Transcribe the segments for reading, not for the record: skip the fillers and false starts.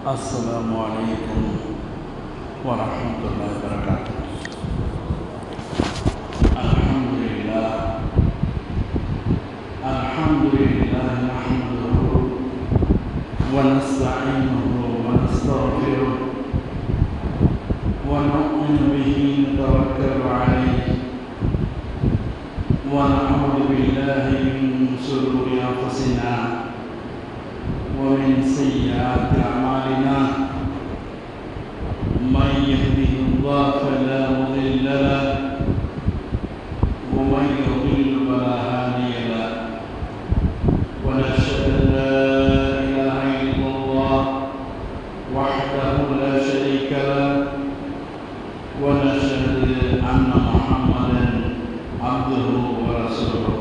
السلام عليكم ورحمة الله وبركاته. الحمد لله نحمده ونستعينه ونستغفره ونؤمن به نتوكل عليه ونعوذ بالله من شرور أنفسنا ومن سيئات أعمالنا. من يهده الله فلا مضل له ومن يضلل فلا هادي له ونشهد أن لا إله إلا الله وحده لا شريك له ونشهد أن محمدا عبده ورسوله.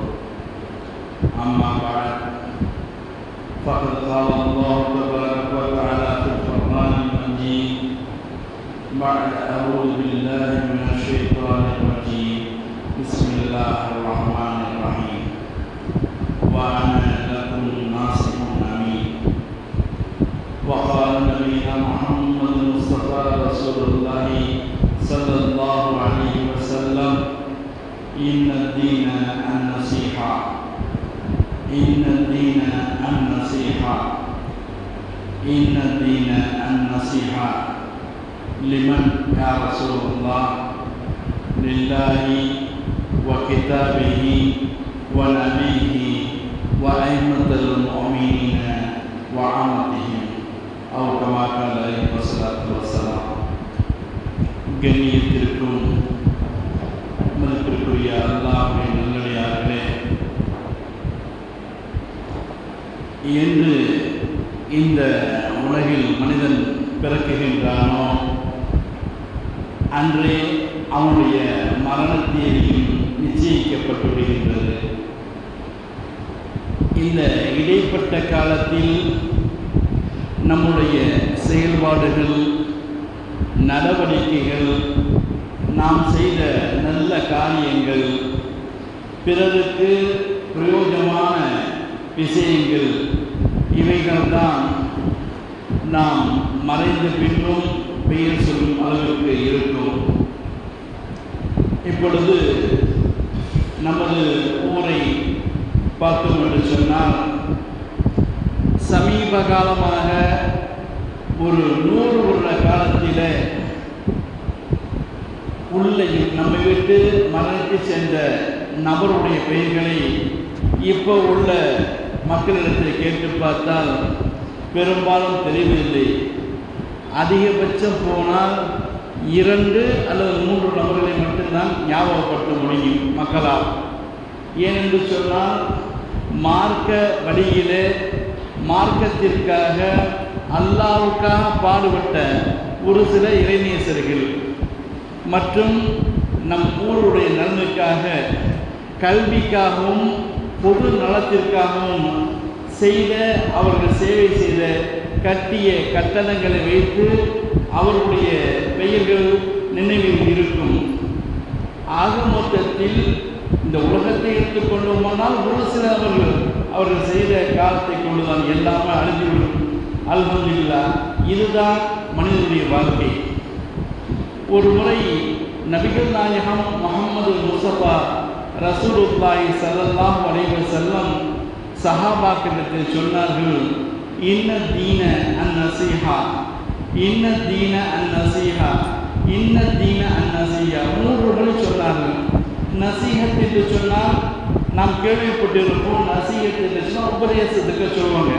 أما بعد فقد قال الله تبارك وتعالى في القرآن المجيد بعد أعوذ بالله من الشيطان الرجيم بسم الله الرحمن الرحيم وأنا لكم ناصح أمين. وقال نبينا محمد المصطفى رسول الله صلى الله عليه وسلم إن الدين النصيحة إن الدين النصيحة لمن يا رسول الله؟ لله وكتابه ونبيه وأئمة المؤمنين وعامتهم أو كما قال عليه الصلاة والسلام. கண்ணியத்திற்கும் மதிப்பிற்குரிய அல்லாஹ்வின் நல்லடியார்களே, என்று இந்த உலகில் மனிதன் பிறக்குகின்றானோ அன்றே அவனுடைய மரண தேதியும் நிச்சயிக்கப்பட்டு விடுகின்றது. இந்த இடைப்பட்ட காலத்தில் நம்முடைய செயல்பாடுகள், நடவடிக்கைகள், நாம் செய்த நல்ல காரியங்கள், பிறருக்கு பிரயோஜனமான விஷயங்கள், இவைகள்தான் நாம் மறைந்த பின்னும் பெயர் சொல்லும் அளவிற்கு இருக்கும். இப்பொழுது நமது ஊரை பார்த்தோம் என்று சொன்னால், சமீப காலமாக ஒரு 100 வருட காலத்தில் உள்ளையும் நம்மை விட்டு மறைத்து சென்ற நபருடைய பெயர்களை இப்போ உள்ள மக்களிடத்தில் கேட்டு பார்த்தால் பெரும்பாலும் தெரியவில்லை. அதிகபட்சம் போனால் 2 அல்லது 3 நபர்களை மட்டும்தான் ஞாபகப்படுத்த முடியும் மக்களால். ஏனென்று சொன்னால், மார்க்க வழியிலே மார்க்கத்திற்காக அல்லாஹ்வுக்காக பாடுபட்ட ஒரு சில இறைநேசர்கள் மற்றும் நம் ஊருடைய நலனுக்காக, கல்விக்காகவும் பொது நலத்திற்காகவும் செய்த, அவர்கள் சேவை செய்த கட்டிய கட்டணங்களை வைத்து அவர்களுடைய பெயர்கள் நினைவில் இருக்கும். ஆக மொத்தத்தில் இந்த உலகத்தை எடுத்துக்கொண்டு போனால் ஒரு சில அவர்கள் செய்த காலத்தை கொண்டுதான் எல்லாமே அழிந்துவிடும். அல்ஹம்துலில்லாஹ், இதுதான் மனிதனுடைய வாழ்க்கை. ஒரு முறை நபிகள் நாயகம் முஹம்மது முஸ்தபா ரசூலுல்லாஹி ஸல்லல்லாஹு அலைஹி வஸல்லம் சஹாபாக்களிடத்தில் சொன்னார்கள், இன்ன தீன அந்நஸீஹா, இன்ன தீன அந்நஸீஹா, இன்ன தீன அந்நஸீஹா. 3 முறை சொன்னார்கள். நசீஹத் என்று சொன்னால் நாம் கேள்விப்பட்டிருப்போம். நசீஹத் என்று சொன்னால் உபதேசத்துக்கு சொல்லுவாங்க.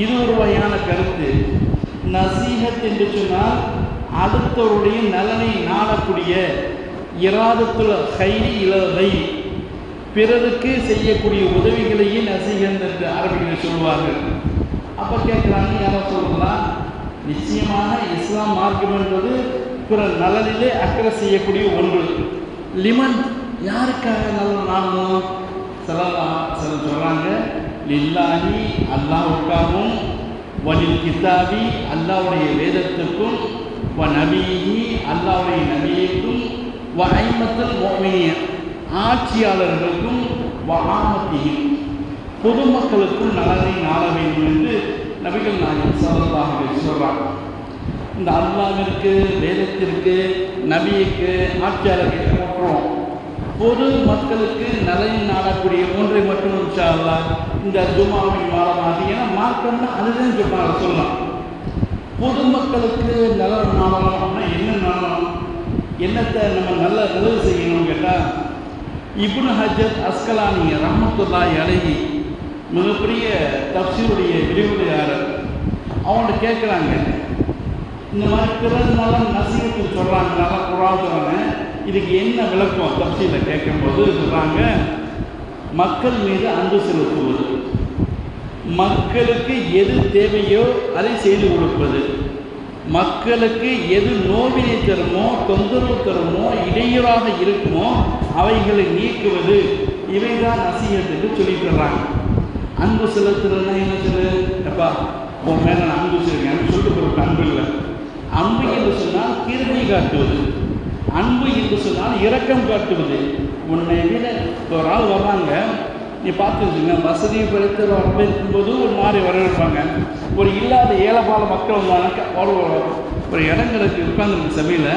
இது ஒரு வகையான கருத்து. நசீஹத் என்று சொன்னால் அடுத்தவருடைய நலனை நாடக்கூடிய, இராதத்துல் கைரி இலதை, பிறருக்கு செய்யக்கூடிய உதவிகளையே நசீஹத் என்று அரபிகள் சொல்வார்கள். அப்போ கேட்குறாங்க, யாரோ சொல்லலாம், நிச்சயமாக இஸ்லாம் மார்க்கம் என்பது பிற நலனிலே அக்கறை செய்யக்கூடிய ஒன்று. லிமன், யாருக்காக நலன் நாடணும்? சொல்கிறாங்க, லில்லாஹி, அல்லாஹ்வுக்காகவும், வலில் கிதாபி, அல்லாஹ்வுடைய வேதத்துக்கும், வ நபிஹி, அல்லாஹ்வுடைய நபியிற்கும், வ ஐமத்துல் முஃமினீன், ஆட்சியாளர்களுக்கும், வ ஆமத்திஹி, பொதுமக்களுக்கும் நலனை நாட வேண்டும் என்று நபிகள் நாயகம் ஸல்லல்லாஹு அலைஹி வஸல்லம் சொல்கிறாங்க, இந்த அல்லாஹ்விற்கு, வேதத்திற்கு, நபிக்கு, ஆட்சியாளருக்கு போன்றோம் பொது மக்களுக்கு நலன் நாடக்கூடிய ஒன்றை மட்டும் இன்ஷா அல்லாஹ் இந்த ஜும்மாவின் மாதமாக, ஏன்னா மார்க்கம்னா அதுதான் சொல்கிறாங்க. சொல்லலாம் பொதுமக்களுக்கு நலன் நாடலாம் அப்படின்னா என்ன நாடலாம், என்னத்தை நம்ம நல்லது செய்யணும்னு கேட்டால், இப்னு ஹஜர் அஸ்கலானி ரஹ்மத்துல்லாஹி அலைஹி மிகப்பெரிய தஃப்சீருடைய விரிவுரையாளர், அவங்கள்ட்ட கேட்குறாங்க, இந்த மாதிரி பிறந்தனால நசீகத்தில் சொல்கிறாங்க, நல்லா குர்ஆன் சொல்கிறாங்க, இதுக்கு என்ன விளக்கம்? தஃப்சீரில் கேட்கும்போது சொல்கிறாங்க, மக்கள் மீது அன்பு செலுத்துவது, மக்களுக்கு எது தேவையோ அதை செய்து கொடுப்பது, மக்களுக்கு எது நோவினை தருமோ, தொந்தரவு தருமோ, இடையூறாக இருக்குமோ அவைகளை நீக்குவது, இவைதான் நசீகத்துக்கு சொல்லித் தர்றாங்க. அன்பு செலுத்துறதுன்னா என்ன சொல்லு, எப்பா உன் மேலே நான் அன்பு செலுத்துறேன் சொல்லிட்டு கொடுக்க அன்பு இல்லை. அன்பு என்று சொன்னால் கிருபை காட்டுவது, அன்பு என்று சொன்னால் இரக்கம் காட்டுவது. உன்னை விட ஒரு ஆள் வர்றாங்க, நீ பார்த்துருக்கீங்க, வசதி படைத்த வரவேற்கும்போது ஒரு மாதிரி வரவேற்பாங்க. ஒரு இல்லாத ஏழைப்பால மக்கள் வந்தாங்க, ஒரு இடங்களுக்கு உட்கார்ந்துருக்கு சபையில்,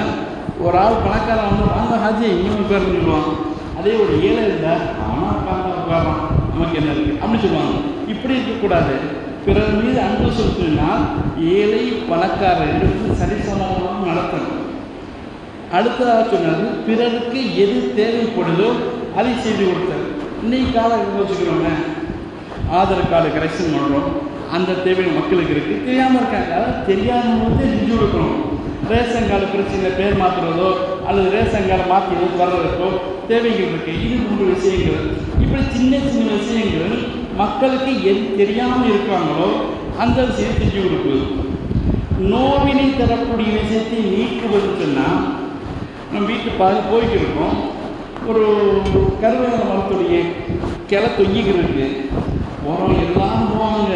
ஒரு ஆள் பணக்காரன் வந்து வாங்க ஹாஜி இன்னும் உட்கார்ந்து சொல்லுவாங்க. அதே ஒரு ஏழை இருந்தால் ஆனால் உட்கார்றான் நமக்கு என்ன இருக்குது அப்படின்னு சொல்லுவாங்க. இப்படி இருக்கக்கூடாது. பிறர் மீது அன்பு செலுத்தினால் ஏழை பணக்காரர் சரிசமமாக நடத்தணும். அடுத்ததாக சொன்னது, பிறருக்கு எது தேவைப்படுதோ அதை செய்து கொடுத்தது. இன்றைக்கி காலம் யோசிக்கிறோங்க, ஆதார் கார்டு கரெக்ஷன் பண்ணுறோம், அந்த தேவை மக்களுக்கு இருக்குது, தெரியாமல் இருக்காங்க. அதாவது தெரியாதவங்க செஞ்சு கொடுக்கணும். ரேஷன் கார்டு பிரச்சனை பேர் மாற்றுறதோ அல்லது ரேஷன் கார்டை மாற்றி வர்றதுக்கோ தேவைகள் இருக்குது. இது 3 விஷயங்கள். இப்படி சின்ன சின்ன விஷயங்கள் மக்களுக்கு எது தெரியாமல் இருக்காங்களோ அந்த விஷயத்தை செஞ்சு கொடுக்குது. நோவினை தரக்கூடிய விஷயத்தை நீக்குவது சொன்னால், நம்ம வீட்டு போய்க்கு இருக்கோம், ஒரு கருவேல மரத்துடைய கிளை தொங்கிக்கிறதுக்கு உரம் எல்லாம் போவாங்க,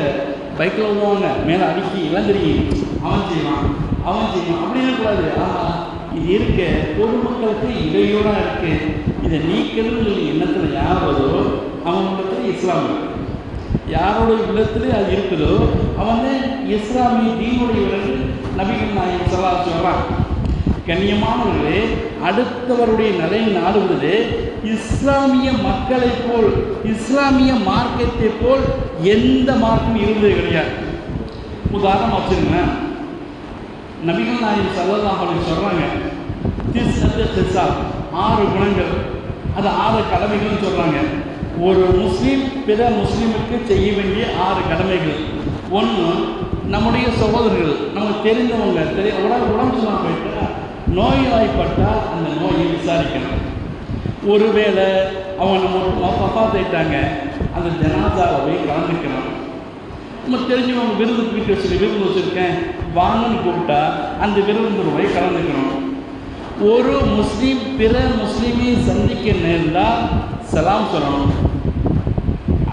பைக்கில் போவாங்க, மேலே அடிக்கி எல்லாம் தெரியும், அவன் செய்வான் அப்படி இருக்கக்கூடாது. ஆனால் இது இருக்க பொதுமக்களுக்கு இடையூறாக இருக்குது, இதை நீக்கணும்னு எண்ணத்தில் யார் வருதோ அவங்களுக்கு இஸ்லாம் இருக்குது. யாரோட இடத்துல அது இருக்குதோ அவன் இஸ்லாமிய தீனுடையவர்கள் நபிகள் நாயகம் ஸல்லல்லாஹு அலைஹி வஸல்லம். கண்ணியமானவர்களே, அடுத்தவருடைய நலனை நாடுவது இஸ்லாமிய மக்களை போல், இஸ்லாமிய மார்க்கத்தை போல் எந்த மார்க்கும் இருந்தது கிடையாது. உதாரணம் வச்சுருங்க, நபிகள் நாயகம் ஸல்லல்லாஹு அலைஹி வஸல்லம் சொல்கிறாங்க, 6 குணங்கள், அது 6 கடமைகள்னு சொல்கிறாங்க. ஒரு முஸ்லீம் பிற முஸ்லீமுக்கு செய்ய வேண்டிய 6 கடமைகள். 1, நம்முடைய சகோதரர்கள், நமக்கு தெரிந்தவங்க உடம்பு சொன்னால் போயிட்டா நோய்வாய்ப்பட்டால் அந்த நோயை விசாரிக்கணும். ஒருவேளை அவங்க நம்ம வஃபாத்தாயிட்டாங்க, அந்த ஜனாசாவை போய் கலந்துக்கணும். நம்ம தெரிஞ்சவங்க விருந்து வச்சுருக்கேன் வாங்கன்னு கூப்பிட்டா அந்த விருந்து போய் கலந்துக்கணும். ஒரு முஸ்லீம் பிற முஸ்லீமை சந்திக்க நேர்ந்தால் சலாம் சொல்லணும்.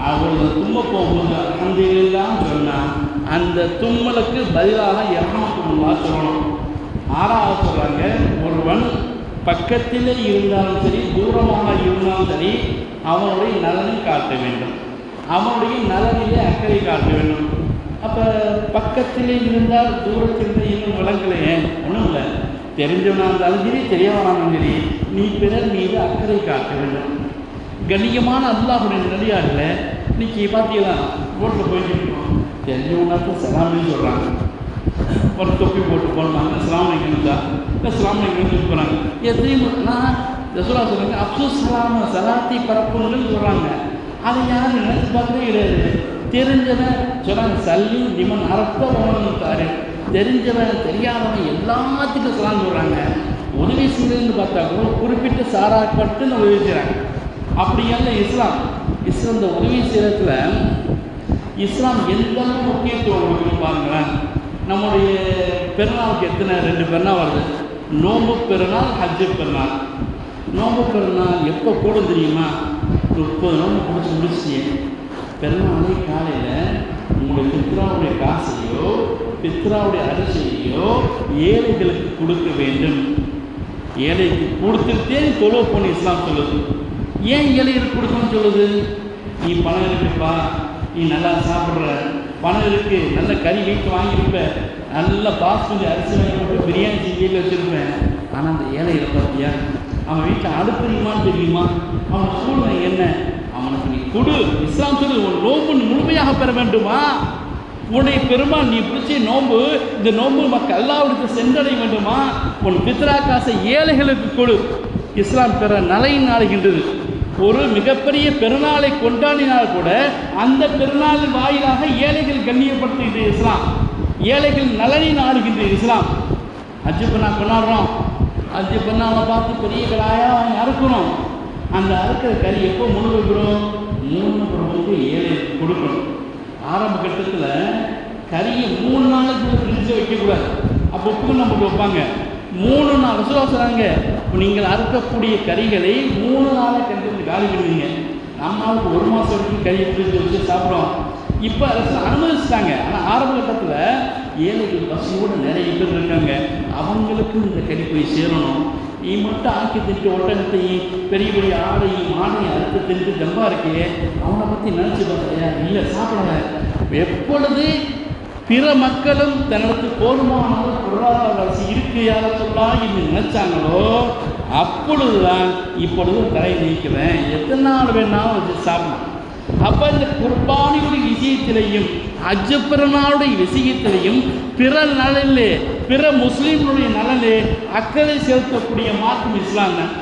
அவங்கள தும்ம போகும்போது அல்ஹம்துலில்லாஹ் சொன்னால் அந்த தும்மலுக்கு பதிலாக யர்ஹமுல்லாஹ் சொல்லணும். 6வது சொல்கிறாங்க, ஒருவன் பக்கத்திலே இருந்தாலும் சரி தூரமாக இருந்தாலும் சரி அவனுடைய நலனை காட்ட வேண்டும், அவனுடைய நலனிலே அக்கறை காட்ட வேண்டும். அப்போ பக்கத்திலே இருந்தால் தூரத்தில் இன்னும் விளங்கலையே, ஒன்றும் இல்லை, தெரிஞ்சவனாக இருந்தாலும் சரி தெரியவனாலும் சரி நீ பிறர் மீது அக்கறை காட்ட வேண்டும். கண்ணியமான அல்லாஹ்வுடைய நடிகாரில் இன்னைக்கு பார்த்தீங்கன்னா ரோட்டில் போயிட்டு இருக்கோம், தெரிஞ்சவனாக்கும் சலாம்னு சொல்கிறாங்க, ஒரு தொப்பி போட்டு போனாங்க சலாம் அலைக்கும்தா இல்லை சலாம் அலைக்கும்னு போகிறாங்க. எதையும் நான் ரசூலுல்லாஹ் சொல்கிறாங்க, அப்துல் சலாம சலாத்தி பரப்புன்னு சொல்கிறாங்க. அதை யாரும் நினைச்சு பார்த்தே கிடையாது. தெரிஞ்சவன் சொல்கிறாங்க, சல்லி நிமன் அரத்த உணவு தாரு, தெரிஞ்சவன் தெரியாதவன் எல்லாத்துக்கும் சலாம் சொல்கிறாங்க. உதவி செய்யணுன்னு பார்த்தா கூட குறிப்பிட்ட சாராப்பட்டுன்னு உதவி செய்கிறாங்க. அப்படியெல்லாம் இஸ்லாம் இந்த உதவி செய்கிறதுல இஸ்லாம் எந்த முக்கியத்துவம் கொடுக்கணும் பாருங்களேன். நம்முடைய பெருநாளுக்கு எத்தனை 2 பெருநாள் வருது, நோம்பு பெருநாள், ஹஜ்ஜு பெருநாள். நோம்பு பெருநாள் எப்போ கூட தெரியுமா, 30 நோம்பு முடிச்சு பெருநாளை காலையில் உங்களுடைய பித்ராவுடைய காசையோ பித்ராவுடைய அரிசியையோ ஏழைகளுக்கு கொடுக்க வேண்டும். ஏழைக்கு கொடுத்துட்டே தொழுவ போன இஸ்லாம் சொல்லுது. ஏன் ஏழைகளுக்கு கொடுக்கணும்னு சொல்லுது? நீ பணம் இருக்குப்பா, நீ நல்லா சாப்பிட்ற, பணம் இருக்குது, நல்ல கறி வீட்டு வாங்கியிருப்பேன், நல்ல பாஸ்மதி அரிசி வாங்கி போட்டு பிரியாணி செஞ்சு வீட்டில் வச்சுருப்பேன். ஆனால் அந்த ஏழைகளை பார்த்தியா, அவன் வீட்டில் அடுப்புமான்னு தெரியுமா, அவன் சூழ்நிலை என்ன, அவனுக்கு நீ கொடு. இஸ்லாம் சொல்லி ஒரு நோம்பு முழுமையாக பெற வேண்டுமா, உன்னுடைய பெருமாள் நீ பிடிச்ச நோம்பு, இந்த நோம்பு மக்கள் அல்லாஹ்விற்கு சென்றடைய வேண்டுமா, உன் பித்ரா காசை ஏழைகளுக்கு கொடு. இஸ்லாம் பெற நலை நாடுகின்றது. ஒரு மிகப்பெரிய பெருநாளை கொண்டாடினால் கூட அந்த பெருநாளின் வாயிலாக ஏழைகள் கண்ணியப்படுத்துகின்ற இஸ்லாம், ஏழைகள் நலனை நாடுகின்ற இஸ்லாம். ஹஜ்ஜு பெருநா கொண்டாடுறோம், ஹஜ்ஜு பெருநாளை பார்த்து பெரிய கடாயாக அறுக்கிறோம். அந்த அறுக்கிற கறி எப்போ முழுகிறோம், 3 பிரபுக்கு ஏழைகளுக்கு கொடுக்கணும். ஆரம்ப கட்டத்தில் கறியை 3 நாளுக்கு ஃப்ரிட்ஜில் வைக்கக்கூடாது. அப்போ உப்பு நம்ம வைப்பாங்க. 3 நாள் ரசூலுல்லாஹ் சொல்றாங்க, நீங்கள் அறுக்கக்கூடிய கறிகளை 3 நாளை கண்டு காலி பண்ணுவீங்க. நம்மளுக்கு 1 மாதம் வரைக்கும் கறியை ஃப்ரிட்ஜில் வச்சு சாப்பிட்றோம். இப்போ அனுமதிச்சிட்டாங்க. ஆனால் ஆரம்ப கட்டத்தில் ஏழைகள் பசியோடு நிறைய பேர் இருக்காங்க, அவங்களுக்கும் இந்த கறி போய் சேரணும். நீ மட்டும் ஆக்கி திட்டு ஒட்டகத்தையும் பெரிய பெரிய ஆடையும் மாடையும் அறுத்து திட்டு ஜம்பா இருக்கே, அவனை பற்றி நினச்சி பார்த்தியா, இல்லை சாப்பிடல. எப்பொழுது பிற மக்களும் தனக்கு போதுமான பொருளாதார வளர்ச்சி இருக்கு யார சொல்லலாம் என்று நினைச்சாங்களோ அப்பொழுதுதான் இப்பொழுது தலை நீக்கிறேன், எத்தனை நாள் வேணாலும் வச்சு சாப்பிடலாம். அப்போ இந்த குர்பானியுடைய விஷயத்திலையும் ஹஜ்ஜு பெருநாளுடைய விஷயத்திலையும் பிற நலனிலே, பிற முஸ்லீம்களுடைய நலனிலே அக்கறை செலுத்தக்கூடிய மார்க்கம் இஸ்லாம் தான்.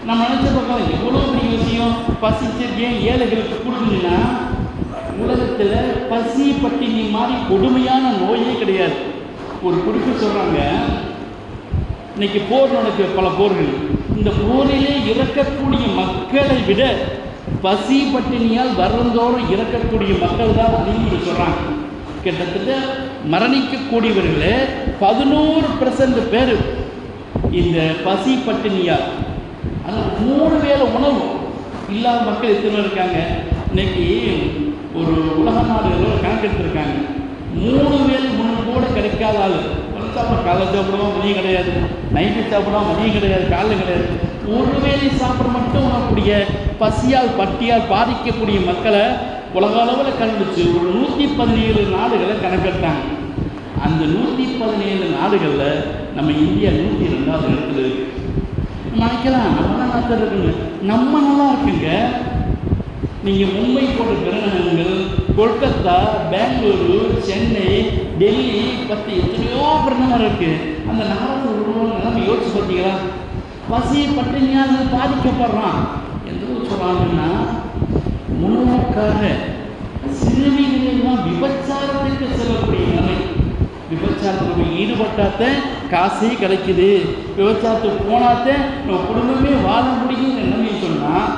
நம்ம நினச்ச பக்கம் எவ்வளோ பெரிய விஷயம், பசிச்சிருக்கே ஏழைகளுக்கு கொடுக்குதுன்னா, உலகத்தில் பசி பட்டினி மாதிரி கொடுமையான நோயே கிடையாது. ஒரு குறிப்பு சொல்கிறாங்க, இன்னைக்கு போர் நடக்க பல போர்கள், இந்த போரிலே இறக்கக்கூடிய மக்களை விட பசி பட்டினியால் வருந்தோறும் இறக்கக்கூடிய மக்கள் தான் அதிகம் சொல்கிறாங்க. கிட்டத்தட்ட மரணிக்கக்கூடியவர்களே 11% பேர் இந்த பசி பட்டினியால், ஆனால் 3 வேளை உணவு இல்லாத மக்கள் எத்தனை இருக்காங்க. இன்னைக்கு ஒரு உலக நாடுகளில் கணக்கெடுத்திருக்காங்க, 3 வேளை உணவு கூட கிடைக்காத ஆள். சாப்பிட காலைல சாப்பிடுவோம், மதியம் கிடையாது, நைட்டு சாப்பிடுவோம், மதியம் கிடையாது, காலையில் கிடையாது, ஒரு வேளை சாப்பிட மட்டும் உணரக்கூடிய பசியால் பட்டியால் பாதிக்கக்கூடிய மக்களை உலக அளவில் கண்டுச்சு ஒரு 117 நாடுகளை கணக்கெடுத்தாங்க. அந்த 117 நாடுகளில் நம்ம இந்தியா 102வது இடத்துல இருக்கு. நினைக்கலாம் நம்ம நாட்டில் இருக்குங்க, நம்ம நல்லா இருக்குங்க. நீங்கள் மும்பை போன்ற பெருநகரங்கள், கொல்கத்தா, பெங்களூரு, சென்னை, டெல்லி பற்றி எத்தனையோ பெருநகரம் இருக்குது. அந்த நகரத்தில் உள்ளவங்க நம்ம யோசிச்சு பார்த்தீங்களா, பசி பட்டினியால் பாதிக்கப்படுறான். எந்த ஊர் சொல்கிறாங்கன்னா, உணவுக்காக சிறுமிகளெல்லாம் விபச்சாரத்திற்கு செல்லக்கூடிய நிலை. விபச்சாரத்தில் போய் ஈடுபட்டாத்த காசே கிடைக்குது, விபச்சாரத்துக்கு போனாத்த நம்ம குடும்பமே வாழ முடியும்னு நிலைமை சொன்னால்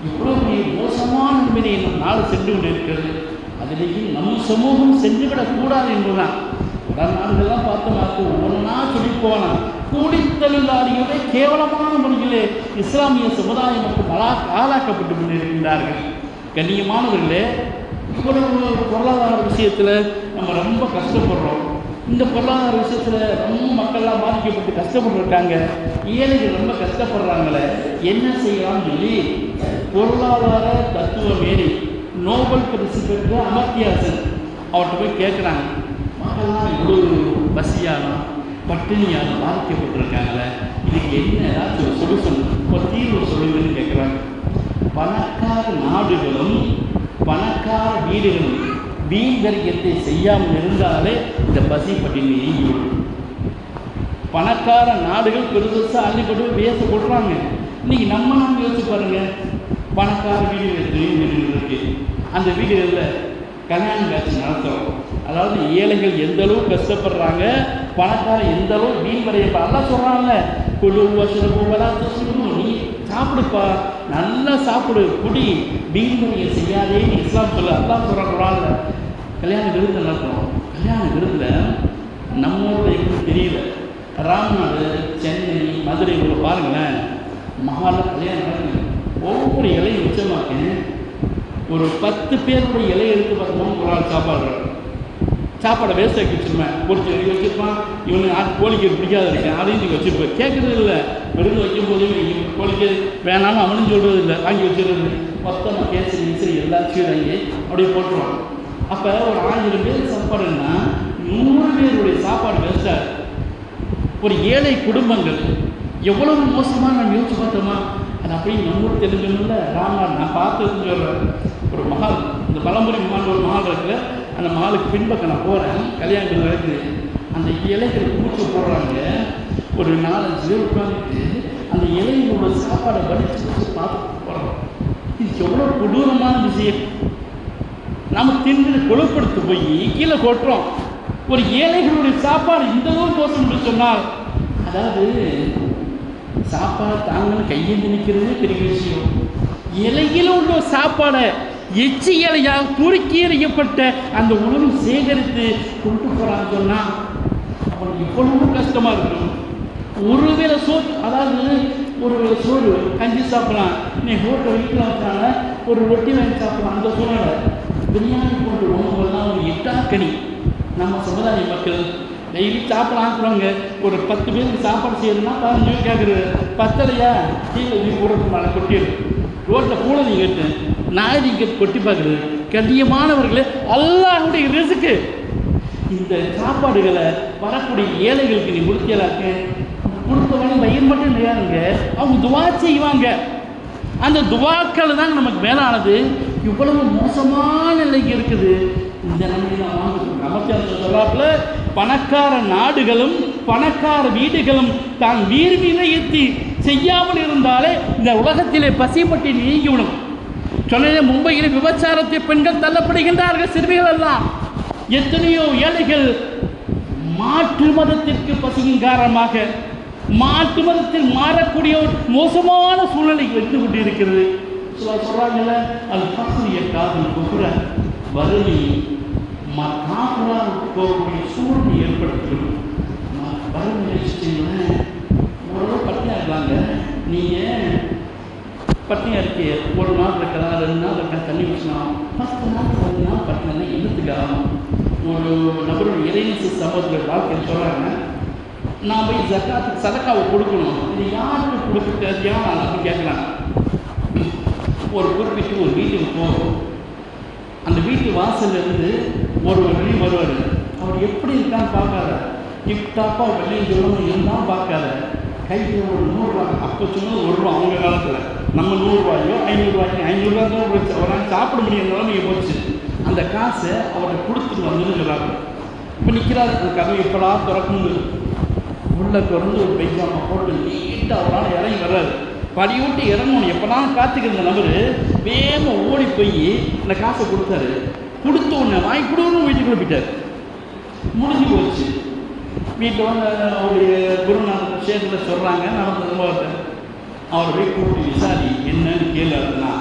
இவ்வளோ மோசமான நிலைமையை நம் நாடு சென்று கொண்டு இருக்கிறது. அதிலேயும் நம் சமூகம் சென்றுவிடக்கூடாது என்பதுதான். வட நாடுகள்லாம் பார்த்தோம்னாக்க ஒவ்வொன்றா சொல்லி போகலாம். கூடித்தொழிலாளிகளே கேவலமான முறையிலே இஸ்லாமிய சமுதாய மக்கள் ஆளாக்கப்பட்டு கொண்டிருக்கின்றார்கள். கண்ணியமானவர்களே, இவ்வளவு பொருளாதார விஷயத்தில் நம்ம ரொம்ப கஷ்டப்படுறோம். இந்த பொருளாதார விஷயத்தில் ரொம்ப மக்கள்லாம் பாதிக்கப்பட்டு கஷ்டப்பட்டுருக்காங்க. ஏழைகள் ரொம்ப கஷ்டப்படுறாங்களே, என்ன செய்யலாம்னு சொல்லி பொருளாதார தத்துவ மேரி நோபல் பரிசு பெற்ற அமர்த்தியா சென் அவர்கிட்ட போய் கேட்குறாங்க, மக்கள்லாம் இவ்வளோ பசியாலும் பட்டினியாலும் பாதிக்கப்பட்டிருக்காங்களே, இதுக்கு என்ன ஏதாச்சும் ஒரு சொல்யூஷன், ஒரு தீர்வு சொல்லுங்கன்னு கேட்குறாங்க. பணக்கார நாடுகளும் பணக்கார வீடுகளும் வீண்வரிக்கத்தை செய்யாமல் இருந்தாலே இந்த பசி பட்டினி நீங்கிவிடும். பணக்கார நாடுகள் பெருசாக அள்ளிப்பட்டு பேச கொடுறாங்க. இன்றைக்கி நம்ம நாங்கள் யோசிச்சு பாருங்கள், பணக்கார வீடுகள் இருக்கு, அந்த வீடுகளில் கல்யாண காட்சி நடத்துகிறோம். அதாவது ஏழைகள் எந்த அளவு கஷ்டப்படுறாங்க, பணக்காரர் எந்த அளவு வீண் வரையப்பா எல்லாம் சொல்கிறாங்க. நீ சாப்பிடுப்பா, நல்லா சாப்பிடு, குடி, வீண் வரையை செய்யாதேன்னு இஸ்லாம் சொல்ல அதான் சொல்கிறாங்க. கல்யாண விருது நடத்துகிறோம். கல்யாண விருதில் நம்ம ஊரில் எப்படி தெரியல, ராம்நாடு, சென்னை, மதுரை ஊரில் பாருங்களேன், மகாலில் கல்யாணம் நடக்குது. ஒவ்வொரு இலையும் மிச்சமாக்கேன், ஒரு 10 பேருடைய இலையை எடுத்து பார்த்தோம்னா ஒரு ஆள் சாப்பாடை வேஸ்ட் ஆக்கி வச்சுருப்பேன். பொறிச்சு எழுதி வச்சுருப்பான். இவனுக்கு கோழிக்கு பிடிக்காத இருக்கேன், அதையும் நீங்கள் வச்சுருப்பேன். கேட்குறது இல்லை, விருது வைக்கும்போது கோழிக்கு வேணாலும் அவனும் சொல்கிறது இல்லை, வாங்கி வச்சுருது. மொத்தமாக கேசரி விசிறி எல்லாத்தையும் வாங்கி அப்படியே போட்டுருவான். அப்போ ஒரு 1000 பேர் சாப்பாடுன்னா 100 பேருடைய சாப்பாடு வேஸ்ட்டாக. ஒரு ஏழை குடும்பங்கள் எவ்வளவு மோசமாக நம்ம யோசிச்சு பார்த்தோமா? அது அப்படியே நம்ம தெரிஞ்சோம்ல. ராமநாத் நான் பார்த்து சொல்கிறேன். ஒரு மகால், இந்த பழம்புரி மகால் ஒரு மகால் இருக்குல்ல, அந்த மகாலுக்கு பின்பக்கம் நான் போகிறேன். கல்யாணத்தில் இருக்குது. அந்த இலைகளை பூச்சி போடுறாங்க. ஒரு 4-5 பேர் உட்காந்துட்டு அந்த இலைகளோட சாப்பாடை வடிச்சு பார்த்து போகிறோம். இது எவ்வளோ கொடூரமான விஷயம். நம்ம தின்று கொழுப்படுத்து போய் கீழே கொட்டுறோம். ஒரு ஏழைகளுடைய சாப்பாடு இந்த அளவு தோசை சொன்னால், அதாவது சாப்பாடு தாங்கன்னு கையேந்து நிற்கிறது பெரிய விஷயம். இலையில் உள்ள சாப்பாடை எச்சி இலையாக துருக்கி எறியப்பட்ட அந்த உணவு சேகரித்து கொண்டு போகிறான்னு சொன்னால் அவனுக்கு எவ்வளவு கஷ்டமாக இருக்கணும். ஒருவேளை சோறு, அதாவது ஒரு வேளை சோறு கஞ்சி சாப்பிடலாம். நீ ஹோட்டல் வீட்டில் வச்சாங்க ஒரு ரொட்டி வாங்கி சாப்பிடலாம். அந்த சூழ்நிலை பிரியாணி போன்ற உணவுகள்லாம் ஒரு எட்டாக்கணி. நம்ம சமுதாய மக்கள் டெய்லி சாப்பிட ஆக்குறவங்க. ஒரு 10 பேருக்கு சாப்பாடு செய்யணும்னா 15 கேட்குறது. பத்தலையா கீழே நீ போடுறது மேலே கொட்டிடும். ரோட்டில் கூட நீ கேட்டு நாய் நீங்க கொட்டி பார்க்குறது. கண்ணியமானவர்களே, அல்லாஹ்வுடைய ரிஸ்க்கு. இந்த சாப்பாடுகளை வரக்கூடிய ஏழைகளுக்கு நீ கொடுத்தியலாக்க கொடுத்தவங்க வயிறு மட்டும் இல்லையாங்க, அவங்க துவா செய்வாங்க. அந்த துவாக்கள் தான் நமக்கு மேலானது. இவ்வளவு மோசமான நிலைக்கு இருக்குது. இந்த நிலையை அமைச்சர் சொல்றாப்புல, பணக்கார நாடுகளும் பணக்கார வீடுகளும் தான் வீர்வி வைத்து செய்யாமல் இருந்தாலே இந்த உலகத்திலே பசிப்பட்டு நீங்கிவிடும். சொன்ன மும்பையில் விபச்சாரத்தை பெண்கள் தள்ளப்படுகின்றார்கள். சிறுமிகள் எல்லாம் எத்தனையோ ஏழைகள் மாற்று மதத்திற்கு பசியின் காரணமாக மாற்று மதத்தில் மாறக்கூடிய ஒரு மோசமான சூழ்நிலைக்கு வந்து கொண்டிருக்கிறது. சொல்றாங்கல்ல, அது பசுரிய காதல் குப்புற வறுமை காப்புறாக போகக்கூடிய சூழ்நிலை ஏற்படுத்திடும். வறுமை ஓரளவு பட்டினியாக இருக்காங்க. நீங்கள் பட்டினியாக இருக்கே, ஒரு நாள் இருக்கலாம், 2 நாள் இருக்கலாம், தண்ணி வச்சுக்கலாம். 10 நாள் 10 நாள் பட்டினா என்னத்துக்கு ஆகும்? ஒரு நபரோட இறைநேச சமூகத்தில் வாழ்க்கையில் சொல்கிறாங்க, நான் போய் ஜக்காத்துக்கு சதக்காவை கொடுக்கணும். இது யாருக்கு கொடுக்க தேவையான அப்படின்னு கேட்குறாங்க. ஒரு குறிப்பிட்டு ஒரு வீட்டுக்கு போகும். அந்த வீட்டு வாசல்லேருந்து ஒரு வெளியே வருவார். அவர் எப்படி இருக்கான்னு பார்க்காத, டிப்டாப்பாக வெளியே சொல்லணும் இருந்தால் பார்க்காத. கையில் ஒரு 100 ரூபா, அப்போ சொன்னது 1 ரூபா. அவங்க காலத்தில் நம்ம 100 ரூபாயோ 500 ரூபாய்க்கு 500 ரூபா தான் போச்சு. அவரால் சாப்பிட முடியும் நிலைமையை போச்சு. அந்த காசை அவர்கிட்ட கொடுத்துட்டு வந்துருக்கிறாங்க. இப்போ நிற்கிறாரு. அந்த கதவை எப்படா திறக்குது. உள்ள திறந்து ஒரு பைஜாமா போட்டு நீட்டாக அவரால் இறங்கி வர்றாரு. படிவிட்டு இறங்கணும் எப்போலாம் காத்துக்கிற நபர் வேகமாக ஓடி போய் இந்த காசை கொடுத்தாரு. கொடுத்த உடனே வாங்கி கொடுக்கணும் வீட்டுக்குள்ள போயிட்டார். முடிஞ்சு போச்சு. வீட்டில் வந்து அவருடைய குருநாதர் சேகரில் சொல்கிறாங்க நடந்த சம்பவத்தை. அவரை போய் கூப்பிட்டு விசாரி என்னன்னு கேளுன்னா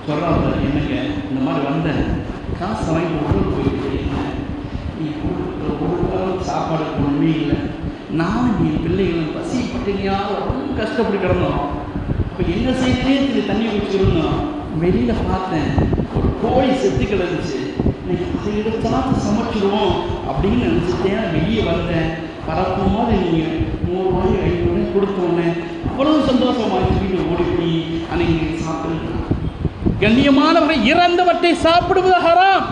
சொல்கிறாங்க, என்னங்க இந்த மாதிரி வந்தேன், காசை வாங்கி உடல் போயிட்டு என்ன நீ கொடுக்குற சாப்பாடு ஒன்றுமே இல்லை. நானும் என் பிள்ளைகளும் பசி பட்டினியாக ரொம்ப கஷ்டப்பட்டு கிடந்தோம். இப்போ என்ன செய்யறதே தண்ணி குடிச்சிருந்தோம். வெளியில் பார்த்தேன் ஒரு கோழி செத்து கிடந்துச்சு. இன்னைக்கு அதை எடுத்தாலும் சமைச்சிடுவோம் அப்படின்னு நினச்சிட்டேன். வெளியே வந்தேன். பரப்பும் போது நீங்கள் 100 ரூபாய் 500 ரூபாய் கொடுத்தோன்னே அவ்வளவு சந்தோஷமாக வீட்டில் ஓடி போய் அன்னைக்கு சாப்பிட்டு. கண்ணியமானவரை இறந்தவற்றை சாப்பிடுவது ஹராம்.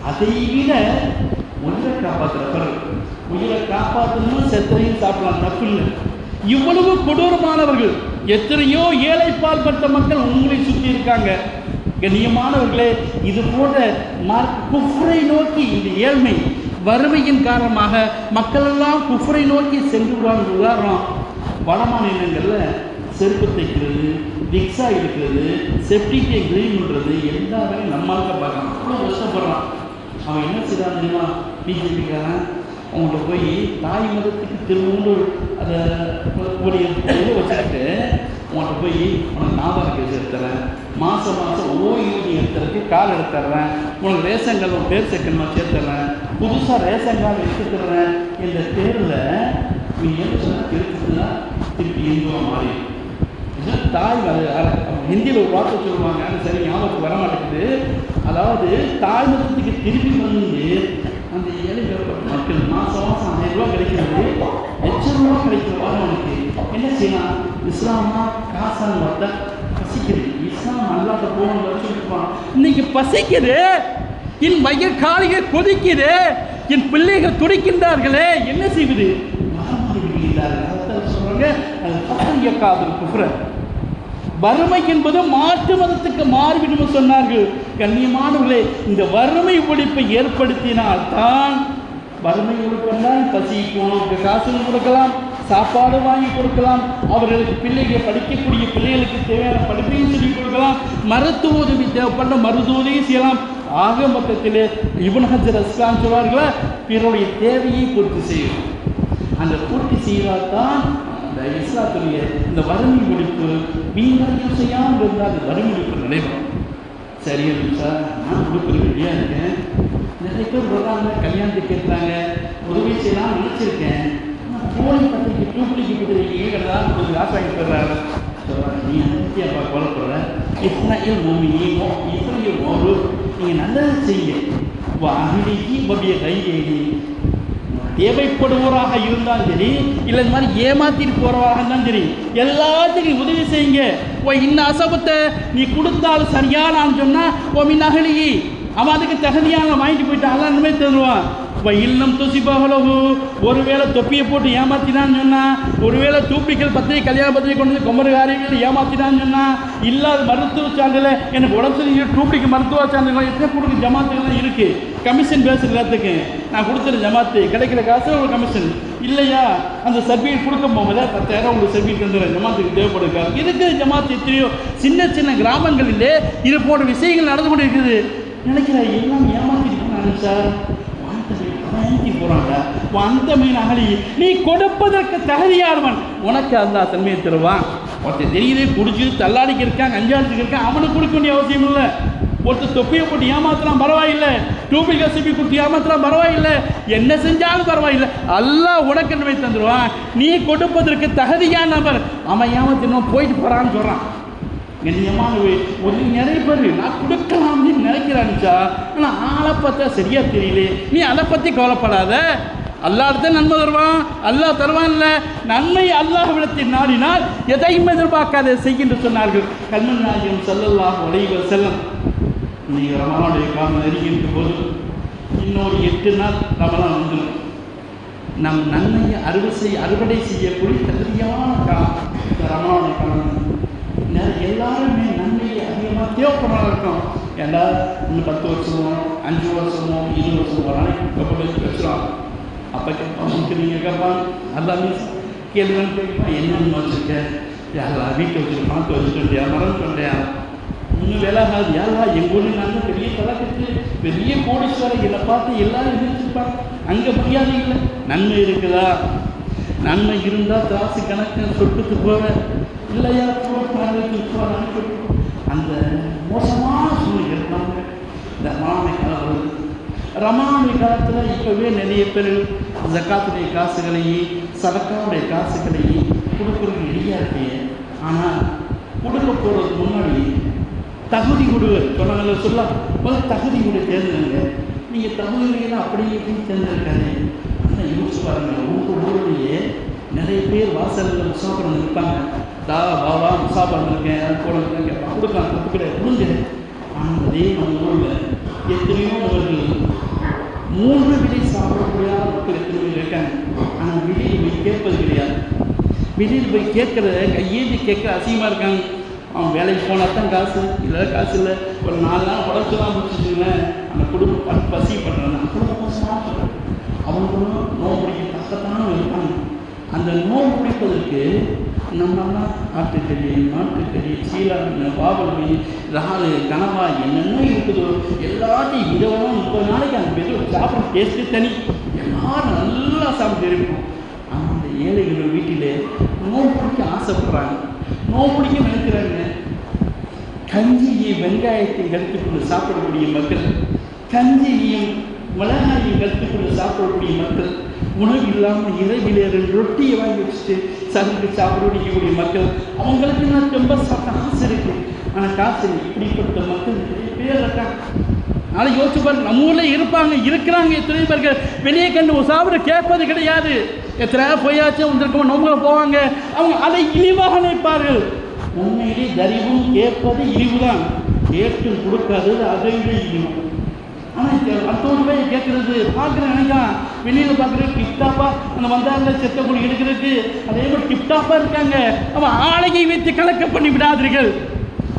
அதை விட உயிரை காப்பாற்றுற பிறகு உயிரை காப்பாற்றணும் செத்தனையும் சாப்பிடலாம், தப்பு இல்லை. இவ்வளவு கொடூரமானவர்கள் எத்தனையோ ஏழை பால்பட்ட மக்கள் உங்களை சுற்றி இருக்காங்க. கண்ணியமானவர்களே, இது போன்ற குஃப்ரை நோக்கி இந்த ஏழ்மை வறுமையின் காரணமாக மக்கள் எல்லாம் குஃப்ரை நோக்கி சென்று விடுவாங்க. உதாரணம், வட மாநிலங்களில் செருப்பு தைக்கிறது, டிக்ஸா இருக்கிறது, செப்டிக் டேங்க் க்ளீன் பண்ணுறது எல்லாருமே நம்மளுக்கு பார்க்கலாம். அவ்வளோ கஷ்டப்படுறான். அவன் என்ன செய்யறான் தெரியுமா? பிஜேபிக்காரன் அவங்கள்ட்ட போய் தாய் மதத்துக்கு திரும்ப அதை ஒரு வச்சுக்கிட்டு உங்கள்கிட்ட போய் உனக்கு ஆதார் கேஸ் எடுத்துறேன், மாதம் மாதம் ஓய்வூதியம் எடுத்துறதுக்கு கால் எடுத்துட்றேன், உனக்கு ரேஷன் கார்டு உன் பேர் செகண்ட்மா சேர்த்துட்றேன், புதுசாக ரேஷன் கார்டு எடுத்துக்கிறேன். இந்த தேர்வில் நீ என்ன சொன்னால் திருப்பி திருப்பி இந்துவாக மாறி தாய் ஹிந்தியில் ஒரு வார்த்தை சொல்லுவாங்க, அது சரி ஞாபகத்துக்கு வர மாட்டேங்குது. அதாவது தாய் மதத்துக்கு திருப்பி வந்து அந்த ஏழைப்பட்ட மக்கள் மாதம் மாதம் 1000 ரூபா கிடைக்கிறது, 1,00,000 ரூபா கிடைக்கிற வாரம் அவனுக்கு என்ன செய்யலாம்? இஸ்லாமா காசான்னு பார்த்தா பசிக்குது. இஸ்லாம் அல்லாட்ட போகணும்னு வச்சுருப்பான். இன்னைக்கு பசிக்குது. என் வயிறு காலிகள் கொதிக்குது, என் பிள்ளைகள் துடிக்கின்றார்களே, என்ன செய்வது? சொல்றாங்க வறுமை என்பது மாற்று மதத்துக்கு மாறிவிடும் சொன்னார்கள். கண்ணியமானவர்களே, இந்த வறுமை ஒழிப்பை ஏற்படுத்தினால்தான், வறுமை ஒழிப்பென்றால் பசிக்கு உணவுக்கு காசு கொடுக்கலாம், சாப்பாடு வாங்கி கொடுக்கலாம், அவர்களுக்கு பிள்ளைகள் படிக்கக்கூடிய பிள்ளைகளுக்கு தேவையான படிப்பையும் சொல்லிக் கொடுக்கலாம், மருத்துவ உதவி தேவைப்பட்ட மருத்துவ உதவியும் செய்யலாம். ஆக மொத்தத்தில் இப்னு ஹஜர் அஸ்கலானி சொல்வார்களா, பிறருடைய தேவையை பூர்த்தி செய்யும். அந்த பூர்த்தி செய்தால்தான் இந்த இஸ்லாத்துடைய இந்த வறுமை ஒழிப்பு வீணாக செய்யாமல் இருந்தால் அந்த வறுமை ஒழிப்பு நடைபெறும். சரி சார், நான் கொடுக்குற ரெடியாக இருக்கேன். நிறைய பேர் வர்றாங்க, கல்யாணத்துக்கு கேட்குறாங்க, உதவி செய்யலாம் நினச்சிருக்கேன். போலி பத்திரிக்கை டூப்ளிகேட் கொடுக்குறீங்க, தான் உங்களுக்கு காசு வாங்கி போடுறாங்க. நீ அனுப்பியாப்பா கொலைப்படுற இஸ்ராயில் மோமினியோ இஸ்ராயில் மோரு, நீங்கள் நல்லது செய்யுங்க. அகிலிக்கு பபிய கையேகி தேவைப்படுவோராக இருந்தாலும் சரி, இல்லை இந்த மாதிரி ஏமாத்திட்டு போகிறவராக இருந்தாலும் சரி, எல்லாத்துக்கும் உதவி செய்யுங்க. இன்னும் அசபத்தை நீ கொடுத்தாலும் சரியானான்னு சொன்னால் மின் அகலிகி, அவன் அதுக்கு தகுதியான வாங்கிட்டு போயிட்டான், அல்ல இனிமேல் தருவான். இல்லம் துசிபகலகு, ஒருவேளை தொப்பியை போட்டு ஏமாத்தினான்னு சொன்னால், ஒருவேளை டூப்ளிகேட் பத்திரிகை கல்யாண பத்திரிகை கொண்டு வந்து கொமரகாரிகள் ஏமாத்தினான்னு சொன்னால், இல்லாத மருத்துவ சான்றிதழ் எனக்கு உடம்பு டூப்ளிகேட் மருத்துவ சான்றிதழ் எத்தனை கொடுக்க ஜமாத்துகள்லாம் இருக்குது. கமிஷன் பேசுகிற எல்லாத்துக்கு நான் கொடுத்துற ஜமாத்து கிடைக்கிற காசு ஒரு கமிஷன் இல்லையா, அந்த சர்டிஃபிகேட் கொடுக்க போகும்போது 10,000 உங்களுக்கு சர்டிஃபிகேட் தந்துடுறேன், ஜமாத்துக்கு தேவைப்படுக்கா இருக்கிற ஜமாத்து எத்தனையோ சின்ன சின்ன கிராமங்களிலே இது போன்ற விஷயங்கள் நடந்து கொண்டு இருக்குது. நினைக்கிறேன் எல்லாம் ஏமாத்திட்டு சார் போறாங்க. அந்த மீன் அகலி நீ கொடுப்பதற்கு தகுதியானவன், உனக்கு அந்த தன்மையை தருவான். ஒருத்தர் தெரியுது குடிச்சு தள்ளாடிக்கு இருக்காங்க, அஞ்சாளுக்கு இருக்கான், அவனுக்கு கொடுக்க வேண்டிய அவசியம் இல்லை. ஒருத்தர் தொப்பியை போட்டு ஏமாத்தலாம் பரவாயில்லை, டூபிள் சிப்பி கொடுத்து ஏமாத்தலாம் பரவாயில்லை, என்ன செஞ்சாலும் பரவாயில்லை, அல்லாஹ் உனக்கு நன்மை தந்துடுவான். நீ கொடுப்பதற்கு தகுதியான நபர், அவன் ஏமாத்தினோம் போயிட்டு போறான்னு சொல்றான். கண்ணியமானவே ஒரு நிறைய பேர் நான் கொடுக்கலாம்னு நினைக்கிறான்ச்சா, ஆனால் ஆளை பார்த்தா சரியா தெரியல. நீ அதை பற்றி கவலைப்படாத, அல்லாஹ்ட்ட நன்மை தருவான், அல்லாஹ் தருவான்ல. நன்மை அல்லாஹ்விடத்தில் நாடினால் எதையும் எதிர்பார்க்காத செய்கின்ற சொன்னார்கள் கல்மன் நாயகம் ஸல்லல்லாஹு அலைஹி வஸல்லம். நீங்கள் ரமலானுடைய காலம் நெருங்கின்ற போது இன்னொரு 8 நாள் ரமலான் வந்துடும். நம் நன்மையை அறுவடை செய்யக்கூடிய தகுதியான காலம் இந்த ரமலானுடைய காலம். எல்லாருமே நன்மையை அதிகமாக தேவைப்படாத இருக்கும். ஏன்னா இன்னும் 10 வருஷமோ 5 வருஷமோ 20 வருஷமோ ஒரு நாளைக்கு கப்பல் வச்சுருவாங்க. அப்போ கேட்பாங்க, நீங்கள் கேட்பாங்க எல்லாமே கேள்வின்னு கேட்பான், என்னென்னு வச்சுருக்கேன், யாரெல்லாம் வீட்டை வச்சுருக்க பணத்தை வச்சுட்டேன், மரம் சொன்னேன், இன்னும் வேலைகாது யாரா எங்கள் ஊரில் நாங்கள் பெரிய கலாக்கத்து பெரிய கோடீஸ்வரர் என்னை பார்த்து எல்லாரும் எதிர்த்துப்பாங்க. அங்கே மரியாதை இல்லை. நன்மை இருக்குதா? நன்மை இருந்தால் திராசு கணக்கு சொட்டுக்கு போகிற இல்லையா போகிறாங்க. அந்த மோசமான சூழ்நிலை இருந்தாங்க. இந்த ரமலானுடைய காலம் வருது. ரமலானுடைய காலத்தில் இப்போவே நிறைய பேர் ஜக்காத்துடைய காசுகளையும் சதக்காவுடைய காசுகளையும் கொடுக்குறதுக்கு ரெடியாக இருக்கீங்க. ஆனால் கொடுக்க போகிறதுக்கு முன்னாடி தகுதி கொடுவர் சொன்னாங்க. சொல்லலாம் தகுதி கூட தேர்ந்தெடுங்க. நீங்கள் தகுதிகளையும் அப்படி இப்படின்னு தேர்ந்தெடுக்காது. ஆனால் யோசிச்சு பாருங்கள், ஒவ்வொரு ஊர்லேயே நிறைய பேர் வாசலில் முசாபரம் இருப்பாங்க. பாபா முசாபரம் இருக்கேன் போட கேட்பான், கொடுக்கலாம் தப்பு கிடையாது கொடுங்க. ஆனால் அதே நம்ம ஊரில் எத்தனையோ அவர்கள் 3 விலை சாப்பிடக்கூடிய மக்கள் எத்தனையோ இருக்காங்க. ஆனால் வெளியில் போய் கேட்பது கிடையாது. வெளியில் போய் கேட்குற கையேந்தி கேட்குற அசிங்கமாக இருக்காங்க. அவன் வேலைக்கு போனால் தான் காசு, இல்லை காசு இல்லை, ஒரு 4 நாள் உடச்சுலாம் முடிச்சுங்களேன். அந்த குடும்பம் பசி பண்ணுறாங்க, குடும்பம் சாப்பிட்றாங்க. அவங்களும் நோய் பிடிக்க தக்கத்தான இருப்பாங்க. அந்த நோய் பிடிப்பதற்கு நம்மளாம் ஆட்டுக்கறி, மாட்டுக்கறி, சீலாங்க, பாவல் மீன், இறால், கனவா என்னென்ன இருக்குதோ எல்லாத்தையும் விதமாக 30 நாளைக்கு அந்த பேர் சாப்பிட்ற டேஸ்ட்டு தனி. எல்லாரும் நல்லா சாப்பிட்டு இருப்போம். ஆனால் அந்த ஏழைகள் வீட்டிலே நோய் பிடிக்க ஆசைப்படுறாங்க, நோய் பிடிக்க நினைக்கிறாங்க. கஞ்சியை வெங்காயத்தை கருத்துக்கொண்டு சாப்பிடக்கூடிய மக்கள், கஞ்சியையும் மிளகாயையும் கருத்துக்கொண்டு சாப்பிடக்கூடிய மக்கள், உணவு இல்லாமல் இரவிலே 2 ரொட்டியை வாங்கி வச்சுட்டு சருக்கு சாப்பிடக்கூடிய மக்கள், அவங்களுக்கு நான் ரொம்ப காசு இருக்குது. ஆனால் காசு இப்படிப்பட்ட மக்கள் நிறைய பேர் இருக்காங்க. அதனால் யோசிச்சு பாருங்க, நம்ம ஊரில் இருக்கிறாங்க எத்தனை பேர்கள் வெளியே கண்டு சாப்பிட கேட்பது கிடையாது. எத்தனை போயாச்சும் வந்திருக்கோம் நோம்புல போவாங்க. அவங்க அதை இழிவாக நினைப்பார்கள். உண்மையிலே தரிவும் கேட்பது இழிவு தான், கேட்டு கொடுக்காதது அதை விட இழிவு. ஆனால் அடுத்தோடு போய் கேட்குறது பார்க்குறேன் நினைக்கலாம், வெளியில் பார்க்குறது டிப்டாப்பாக அந்த வந்தாங்க செத்த குடி எடுக்கிறதுக்கு அதே மாதிரி டிப்டாப்பாக இருக்காங்க. அவன் ஆலையை வைத்து கலக்க பண்ணி விடாதீர்கள்.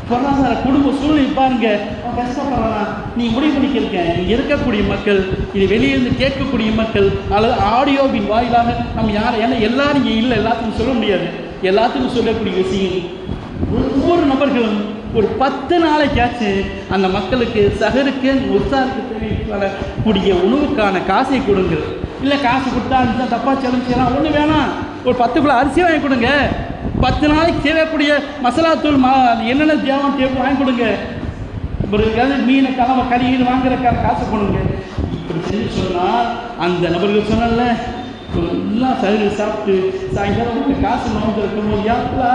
பொருளாதார குடும்ப சூழ்நிலை பாருங்க, அவன் கஷ்டப்படுறான். நீ முடிவு பண்ணிக்கிருக்கேன், இங்கே இருக்கக்கூடிய மக்கள், இது வெளியிருந்து கேட்கக்கூடிய மக்கள் அல்லது ஆடியோவின் வாயிலாக நம்ம யார், ஏன்னா எல்லாரும் இங்கே இல்லை, எல்லாத்துக்கும் சொல்ல முடியாது. எல்லாத்துக்கும் சொல்லக்கூடிய விஷயம், ஒவ்வொரு நபர்களும் ஒரு 10 நாளைக்காச்சு அந்த மக்களுக்கு சகருக்கு உற்சாருக்கு தேவைப்படக்கூடிய உணவுக்கான காசை கொடுங்க. இல்லை காசு கொடுத்தா இருந்தால் தப்பாக செலவு செய்யலாம், ஒன்றும் வேணாம், ஒரு 10 கிலோ அரிசி வாங்கி கொடுங்க. 10 நாளைக்கு தேவைக்கூடிய மசாலாத்தூள் என்னென்ன தேவை வாங்கி கொடுங்க. ஒரு மீனை கலவை கறின்னு வாங்குறக்கான காசு கொடுங்க. இப்படி செஞ்சு சொன்னால் அந்த நபர்கள் சொன்னல எல்லாம் சரி சாப்பிட்டு சாயங்காலம் காசு நோந்து இருக்கும்போது யாருலா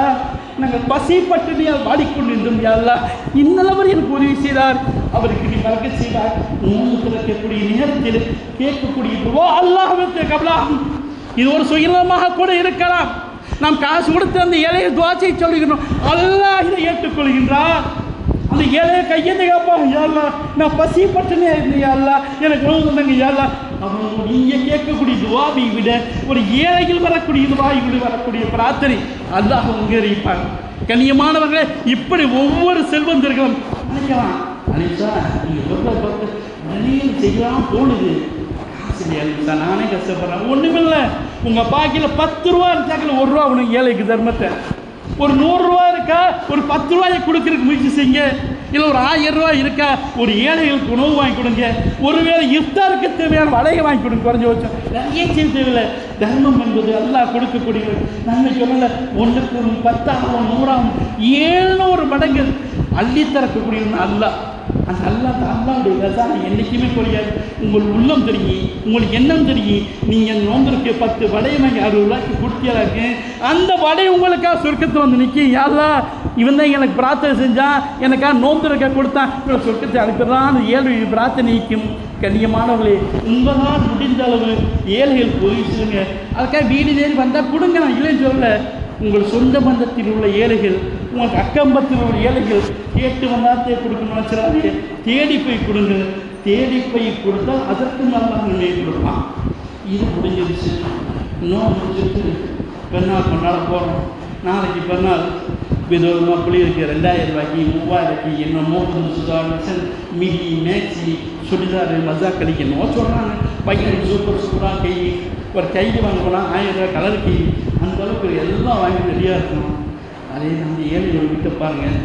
நாங்கள் பசிப்பட்டு வாடிக்கொண்டிருந்தோம், யாருலா இந்நலவர் எனக்கு உதவி செய்தார், அவருக்கு நீ மறக்க செய்தார். நோன்பு திறக்கக்கூடிய நேரத்தில் கேட்கக்கூடிய அல்லாஹ்வுக்கு கபலாம். இது ஒரு சுயநலமாக கூட இருக்கலாம். நாம் காசு கொடுத்து அந்த ஏழையை துவாசை சொல்லுகிறோம், அல்லாஹ் இதை ஏற்றுக்கொள்கின்றார். அந்த ஏழையை கையெழுந்து கேட்பாங்க, யாருலா நான் பசிப்பட்டுனே இருந்தேன், யாருலா எனக்கு உணவு தந்தாங்க, யாருலா அவங்க நீங்கள் கேட்கக்கூடிய துவாவை விட ஒரு ஏழைகள் வரக்கூடிய துவாவை விட வரக்கூடிய பிரார்த்தனை அல்லாஹ் அங்கீகரிப்பாங்க. கண்ணியமானவர்களே, இப்படி ஒவ்வொரு செல்வந்தர்களும் நினைக்கலாம், அனிஷா நீங்கள் பொருளை நிறைய செய்யலாம் தோணுது, காசு நானே கஷ்டப்படுறேன், ஒன்றுமில்லை. உங்கள் பாக்கியில் 10 ரூபா இருந்தாக்கில் 1 ரூபா உனக்கு ஏழைக்கு தர்மத்தை, ஒரு 100 ரூபா இருக்கா ஒரு 10 ரூபாயை கொடுக்கறதுக்கு முயற்சி செய்யுங்க. இல்லை ஒரு 1000 ரூபாய் இருக்கா ஒரு ஏழைகளுக்கு உணவு வாங்கி கொடுங்க. ஒருவேளை இஃப்தாருக்கு தேவையான வலையை வாங்கி கொடுங்க. குறைஞ்ச வச்சோம் நிறைய செய்ய தேவையில்லை. தர்மம் என்பது அல்லாஹ் கொடுக்கக்கூடிய நன்மை சொல்லலை. 1க்கு 10ஆகும் 100ஆகும் 700 மடங்கு அள்ளித்தரக்கூடிய அல்லாஹ். அந்த அல்லாவுடைய ரசானை என்றைக்குமே குறையாது. உங்கள் உள்ளம் தெரியும், உங்களுக்கு எண்ணம் தெரியும். நீங்கள் நோந்திருக்கு 10 வடையை வாங்கி 60 ரூபாய்க்கு கொடுத்தியாக்கு அந்த வடை உங்களுக்காக சொர்க்கத்தை வந்து நிற்கும். யாரெல்லாம் இவன் தான் எனக்கு பிரார்த்தனை செஞ்சான், எனக்காக நோந்திருக்க கொடுத்தான், இவன் சொர்க்கத்தை அனுப்பிடுறான். அந்த ஏழு பிரார்த்தனை நிற்கும். கண்ணியமானவர்களே, உங்களால் முடிந்த அளவு ஏழைகள் உதவி செய்யுங்க. அதுக்காக வீடு தேடி வந்தால் கொடுங்க, நான் இல்லைன்னு சொல்லலை. உங்கள் சொந்த பந்தத்தில் உள்ள ஏழைகள், உங்களுக்கு அக்கம்பத்தில் உள்ள ஏழைகள் கேட்டு வந்தாத்தே கொடுக்கணும் வச்சுறாரு, தேடி போய் கொடுங்க. தேடி போய் கொடுத்தால் அதற்கு நல்லா நிலை கொடுப்பான். இது முடிஞ்சிருச்சு. இன்னும் முடிஞ்சிட்டு பெருநாள் கொண்டாட போகிறோம். நாளைக்கு பெருநாள் விதமாக புள்ளிருக்கு 2000 ரூபாய்க்கு 3000 ரூபாய்க்கு என்னமோ புதுசு மிடி மேக்ஸி சுடிதார் மஜா கழிக்கணும் சொல்கிறாங்க. பையனுக்கு சூப்பராக கை ஒரு கைக்கு வாங்க போனால் 1000 ரூபாய் கலர் கை, அந்த அளவுக்கு எல்லாம் வாங்கி ரெடியாக இருக்கணும். அதே நம்ம ஏழை விட்டு பாருங்கள்,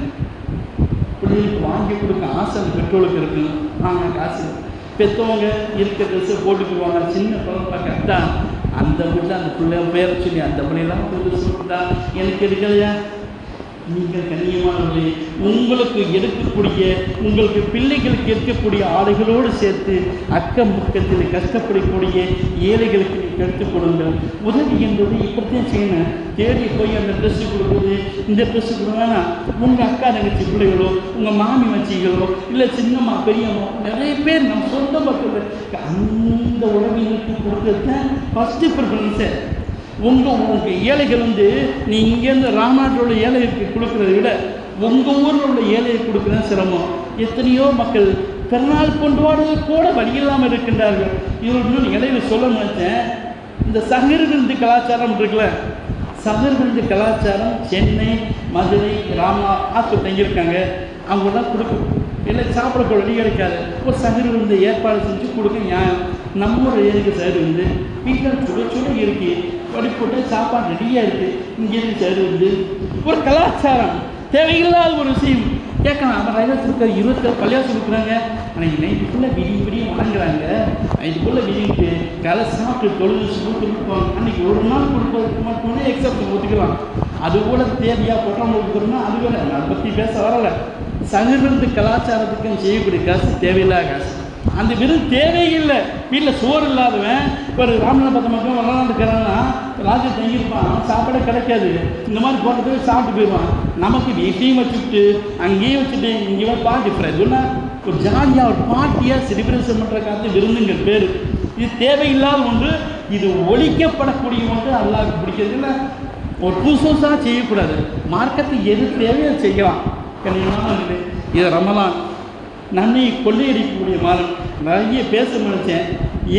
பிள்ளைகளுக்கு வாங்கி கொடுக்க ஆசை பெட்ரோலுக்கு இருக்குன்னு வாங்க காசு. பெற்றவங்க இருக்க ட்ரெஸ்ஸை போட்டுக்குவாங்க. சின்ன குழந்தை கரெக்டாக அந்த வீட்டில் அந்த பிள்ளை பேரை சொல்லி அந்த பிள்ளைலாம் புதுசு கொடுத்தா எனக்கு எடுக்கலையா. நீங்கள் கண்ணியமானவர்களே, உங்களுக்கு எடுக்கக்கூடிய உங்களுக்கு பிள்ளைகளுக்கு இருக்கக்கூடிய ஆடைகளோடு சேர்த்து அக்கம் பக்கத்தில் கஷ்டப்படக்கூடிய ஏழைகளுக்கு நீங்கள் எடுத்துக் கொடுங்கள். உதவி என்பது இப்படித்தான் செய்யணும். தேடி போய் அந்த ட்ரெஸ்ஸு கொடுக்குறது, இந்த ட்ரெஸ்ஸு கொடுங்கன்னா உங்கள் அக்கா தங்கச்சி பிள்ளைகளோ உங்கள் மாமி மச்சிகளோ இல்லை சின்னம்மா பெரியம்மா நிறைய பேர் நம்ம சொந்த மக்கள் அந்த உறவினருக்கு கொடுக்குறது தான் ஃபஸ்ட்டு ப்ரிஃபரன்ஸு. உங்கள் ஏழைகள் நீ இங்கேருந்து ராமநாட்டில் உள்ள ஏழைகளுக்கு கொடுக்குறத விட உங்கள் ஊரில் உள்ள ஏழையை கொடுக்குறது சிரமம். எத்தனையோ மக்கள் பிறநாள் கொண்டாடுவது கூட வழி இல்லாமல் இருக்கின்றார்கள். இவர்கள் இடையில சொல்ல மாட்டேன், இந்த சகர் விருந்து கலாச்சாரம் இருக்குல்ல, சகர் விருந்து கலாச்சாரம் சென்னை மதுரை ஆற்று தங்கியிருக்காங்க. அவங்க தான் கொடுக்கும். இல்லை சாப்பிடக்கூட ரெடி கிடைக்காது. ஒரு சகர் விருந்து ஏற்பாடு செஞ்சு கொடுக்க நியாயம். நம்ம ஏழைக்கு சகர் விருந்து வீட்டில் சுட சுட இருக்கு, படிப்போட்டு சாப்பாடு ரெடியாக இருக்குது. இங்கேருந்து சரி வந்து ஒரு கலாச்சாரம் தேவையில்லாத ஒரு விஷயம் கேட்கலாம். அவன் ரயில்வே இருக்கிற 20 பள்ளியாசம் இருக்கிறாங்க. ஆனால் நைட்டுக்குள்ளே விடிய வணங்குறாங்க. நைட்டுக்குள்ளே விடிட்டு கலை சாப்பிட்டு தொழில் கொடுப்பாங்க. அன்றைக்கி ஒரு நாள் கொடுப்பதுக்கு மட்டுமே எக்ஸப்ட் ஒத்துக்கலாம். அது கூட தேவையாக பொட்டலம் கொடுக்குறோம்னா அது வேலை. அதை பற்றி பேச வரலை. சகவிருந்து கலாச்சாரத்துக்கும் செய்யக்கூடிய காசு தேவையில்லாத காசு. அந்த விருந்து தேவையில்லை. வீட்டில் சோறு இல்லாதவன் ஒரு ராமநாதபுரம் மக்கள் வரலான்னுக்கிறான்னா ராஜ்யம் தங்கியிருப்பான், சாப்பாடே கிடைக்காது. இந்த மாதிரி போட்டதுக்கு சாப்பிட்டு போயிடுவான். நமக்கு வீட்டையும் வச்சுட்டு அங்கேயும் வச்சுட்டு இங்கே பார்ட்டி ஃப்ரெண்ட்னா ஒரு ஜாலியாக ஒரு பார்ட்டியாக செலிப்ரேஷன் பண்ணுற காலத்து விருந்துங்கிற பேர். இது தேவையில்லாத ஒன்று. இது ஒழிக்கப்படக்கூடிய ஒன்று. அல்லாஹ்வுக்கு பிடிக்கிறது இல்லை. ஒரு புதுசாக செய்யக்கூடாது. மார்க்கத்துக்கு எது தேவையோ செய்யலாம். கண்டிப்பாக இது ரமலான் நன்மையை கொள்ளையடிக்கக்கூடிய மாதம். நிறைய பேச நினைச்சேன்.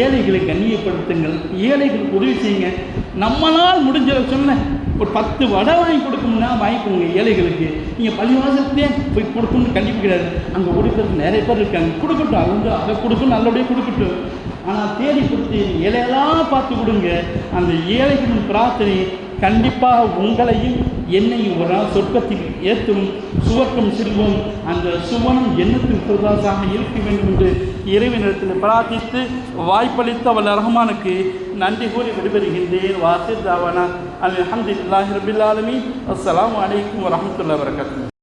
ஏழைகளை கண்ணியப்படுத்துங்கள், ஏழைகளுக்கு உதவி செய்யுங்க. நம்மளால் முடிஞ்ச சொன்னேன், ஒரு 10 வடை வாங்கி கொடுக்கணும்னா வாங்கிக்கோங்க ஏழைகளுக்கு. நீங்கள் பள்ளிவாசல்லே போய் கொடுக்கணும்னு கண்டிப்பாக கிடையாது. அங்கே கொடுக்கறதுக்கு நிறைய பேர் இருக்காங்க, கொடுக்கட்டும். அது வந்து அதை கொடுக்கணும், நல்லபடியாக கொடுக்கட்டும். ஆனால் தேடி கொடுத்து ஏழையெல்லாம் பார்த்து கொடுங்க. அந்த ஏழைகளின் பிரார்த்தனை கண்டிப்பாக உங்களையும் என்னையும் ஒரு நாள் சொர்க்கத்தில் ஏற்றும், சுவர்க்கம் செல்வோம். அந்த சுவனம் எண்ணத்தில் பிரதாசாக இருக்க வேண்டும் என்று இறைவனிடத்தில் பிரார்த்தித்து வாய்ப்பளித்த வல்ல ரஹ்மானுக்கு நன்றி கூறி விடைபெறுகின்றேன். வாசிர் தாவானா அல்ஹம்துலில்லாஹி ரப்பில் ஆலமீன். அஸ்ஸலாமு அலைக்கும் வரஹ்மத்துல்லாஹி வபரகாத்துஹு.